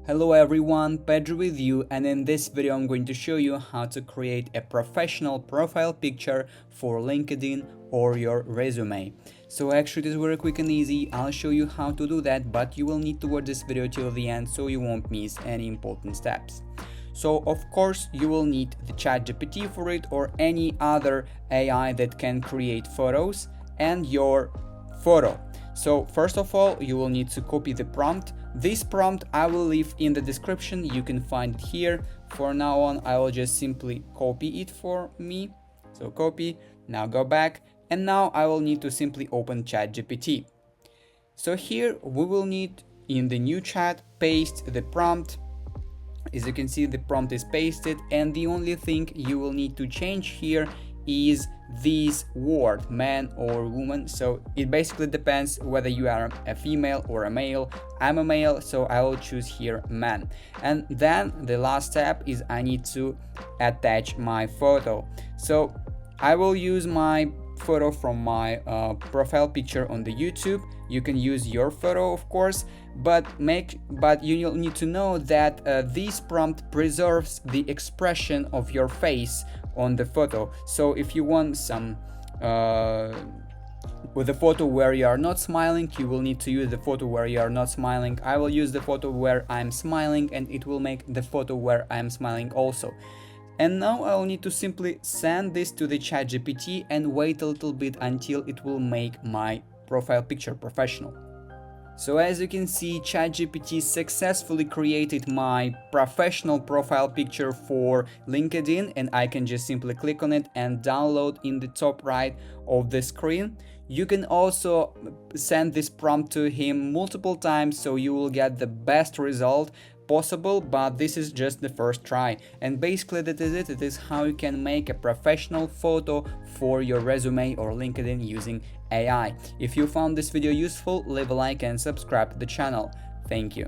Hello everyone, Pedro with you, and in this video I'm going to show you how to create a professional profile picture for LinkedIn or your resume. So actually it is very quick and easy. I'll show you how to do that, but you will need to watch this video till the end so you won't miss any important steps. So of course you will need the ChatGPT for it or any other AI that can create photos and your photo. So first of all, you will need to copy the prompt. This prompt I will leave in the description, you can find it here. For now on, I will just simply copy it for me. So copy, now go back, and now I will need to simply open ChatGPT. So here we will need in the new chat paste the prompt. As you can see, the prompt is pasted, and the only thing you will need to change here is this word, man or woman. So it basically depends whether you are a female or a male. I'm a male, so I will choose here man. And then the last step is I need to attach my photo. So I will use my photo from my profile picture on the YouTube. You can use your photo, of course, but you need to know that this prompt preserves the expression of your face on the photo. So if you want some with the photo where you are not smiling, you will need to use the photo where you are not smiling. I will use the photo where I'm smiling, and it will make the photo where I'm smiling also. And now I'll need to simply send this to the ChatGPT and wait a little bit until it will make my profile picture professional. So as you can see, ChatGPT successfully created my professional profile picture for LinkedIn, and I can just simply click on it and download in the top right of the screen. You can also send this prompt to him multiple times so you will get the best result possible, but this is just the first try. And basically that is it. It is how you can make a professional photo for your resume or LinkedIn using AI. If you found this video useful, leave a like and subscribe to the channel. Thank you.